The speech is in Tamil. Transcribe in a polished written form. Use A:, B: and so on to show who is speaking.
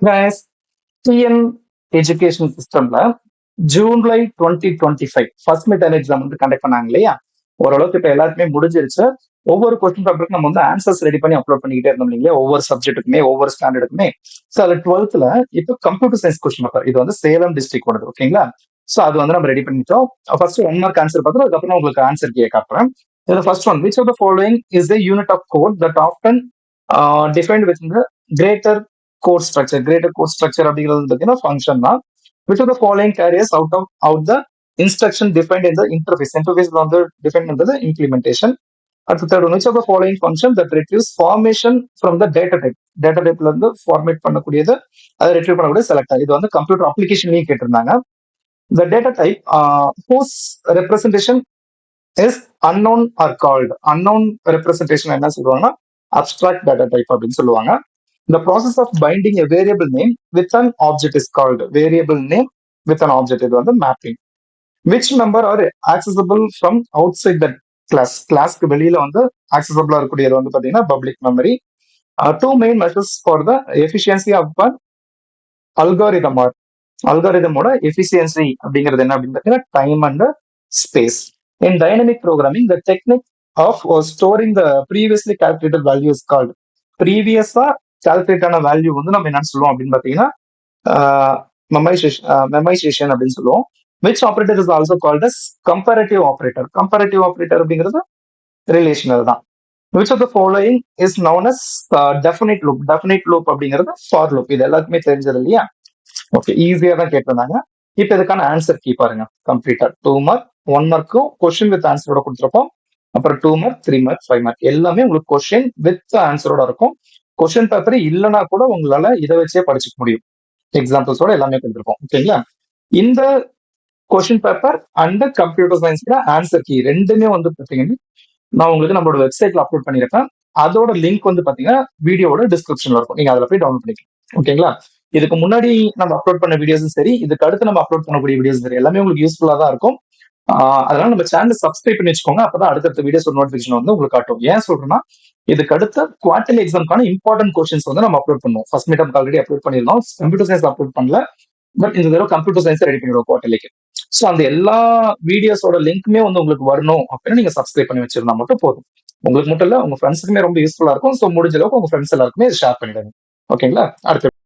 A: Guys, டிஎன் எஜுகேஷன் சிஸ்டம்ல ஜூலை 2025 ஃபர்ஸ்ட் மிட் எக்ஸாம் வந்து கண்டக்ட் பண்ணாங்க இல்லையா? ஓரளவுக்கு இப்ப எல்லாருக்குமே முடிஞ்சிருச்சு. ஒவ்வொரு கொஸ்டின் பேப்பருக்கு நம்ம வந்து ஆன்சர்ஸ் ரெடி பண்ணி அப்லோட் பண்ணிக்கிட்டே இருந்தோம் இல்லையா? ஒவ்வொரு சப்ஜெக்ட்டுக்குமே ஒவ்வொரு ஸ்டாண்டர்டுக்குமே. ஸோ அது 12th இப்போ கம்ப்யூட்டர் சயின்ஸ் கொஸ்டின் பேப்பர். இது வந்து சேலம் டிஸ்ட்ரிக்ட் ஓடது. ஓகேங்களா? ஸோ அது வந்து நம்ம ரெடி பண்ணிட்டோம். ஃபர்ஸ்ட் 1 மார்க் ஆன்சர் பார்த்துட்டு அதுக்கப்புறம் உங்களுக்கு ஆன்சர் கீயை காட்டுறேன். இதுல first one, which of the following is the unit of code that often defined with the greater code structure. Greater code structure அப்படிங்கிறது பார்த்தீங்கன்னா ஃபங்க்ஷன் தான். which of the following carries out the instruction defined in the interface. Interface வந்து define பண்றது implementation. அடுத்த third one, which of the following function that retrieves formation from the data type. Data typeல இருந்து ஃபார்மேட் பண்ணக்கூடியது அதை retrieve பண்ணக்கூடிய செலக்டர். இது வந்து கம்ப்யூட்டர் அப்ளிகேஷன்லயும் கேட்டிருந்தாங்க. The data type whose representation is unknown or called. Unknown representation என்ன சொல்லுவாங்கன்னா abstract data type அப்படின்னு சொல்லுவாங்க. The process of binding a variable name with an object is called variable name with an object. இது வந்து mapping. Which number are accessible from outside the class? Classக்கு வெளியில வந்து accessible இருக்கக்கூடியது வந்து பாத்தீங்கன்னா public memory. Two main measures for the efficiency of an algorithm or algorithmோட efficiency அப்படிங்கிறது என்ன அப்படின்னு பாத்தீங்கன்னா time and space. In dynamic programming, the technique of storing the previously calculated value is called. ப்ரீவியஸா கால்குலேட் ஆன வேல்யூ வந்து நம்ம என்னன்னு சொல்லுவோம் அப்படின்னு பாத்தீங்கன்னா மெமரைசேஷன் அப்படின்னு சொல்லுவோம். Which operator is also called as comparative operator. Comparative operator அப்படிங்கிறது ரிலேஷனல் தான். Which of the following is known as definite loop. Definite loop அப்படிங்கிறது ஃபார் லூப். இது எல்லாருக்குமே தெரிஞ்சது இல்லையா? ஓகே, ஈஸியா தான் கேட்டிருந்தாங்க. இப்ப இதுக்கான ஆன்சர் கீ பாருங்க. கம்ப்ளீட்டா 2 மார்க், 1 மார்க்கும் கொஸ்டின் வித் ஆன்சரோட கொடுத்துருப்போம். அப்புறம் 2 மார்க், 3 மார்க், 5 மார்க் எல்லாமே உங்களுக்கு கொஸ்டின் வித் ஆன்சரோட இருக்கும். கொஸ்டின் பேப்பர் இல்லைன்னா கூட உங்களால இதை வச்சே படிச்சுக்க முடியும். எக்ஸாம்பிள்ஸோட எல்லாமே கொடுத்துருக்கோம். ஓகேங்களா? இந்த கொஸ்டின் பேப்பர் அண்ட் கம்ப்யூட்டர் சயின்ஸ்ல ஆன்சர் கீ ரெண்டுமே வந்து பாத்தீங்கன்னா நான் உங்களுக்கு நம்மளோட வெப்சைட்ல அப்லோட் பண்ணிருக்கேன். அதோட லிங்க் வந்து பாத்தீங்கன்னா வீடியோட டிஸ்கிரிப்ஷன்ல இருக்கும். நீங்க அதுல போய் டவுன்லோட் பண்ணிக்கலாம். ஓகேங்களா? இதுக்கு முன்னாடி நம்ம அப்லோட் பண்ண வீடியோஸும் சரி, இதுக்கு அடுத்து நம்ம அப்லோட் பண்ணக்கூடிய வீடியோஸும் சரி, எல்லாமே உங்களுக்கு யூஸ்ஃபுல்லா தான் இருக்கும். அதனால நம்ம சேனல் சப்ஸ்கிரைப் பண்ணி வச்சுக்கோங்க. அப்பதான் அடுத்தடுத்த வீடியோஸ் நோட்டிபிகேஷன் வந்து உங்களுக்கு காட்டும். ஏன் சொல்றேன்னா, இதுக்கு அடுத்த குவார்டர்லி எக்ஸாம்க்கான இம்பார்ட்டன்ட் கொஸ்டின்ஸ் வந்து நம்ம அப்லோட் பண்ணுவோம். ஃபர்ஸ்ட் மீட் ஆல்ரெடி அப்லோட் பண்ணிருந்தோம். கம்ப்யூட்டர் சயின்ஸ் அப்லோட் பண்ணல. பட் இந்த தடவை கம்ப்யூட்டர் சயின்ஸ் ரெடி பண்ணிடுவோம் குவார்டர்லிக்கு. ஸோ அந்த எல்லா வீடியோஸோட லிங்க்குமே வந்து உங்களுக்கு வரணும் அப்படின்னு நீங்க சப்ஸ்கிரைப் பண்ணி வச்சிருந்தா மட்டும் போதும். உங்களுக்கு மட்டும் இல்ல, உங்க ஃப்ரெண்ட்ஸுக்குமே ரொம்ப யூஸ்ஃபுல்லா இருக்கும். ஸோ முடிஞ்ச அளவுக்கு உங்க ஃப்ரெண்ட்ஸ் எல்லாருக்குமே ஷேர் பண்ணிடுங்க. ஓகேங்களா? அடுத்து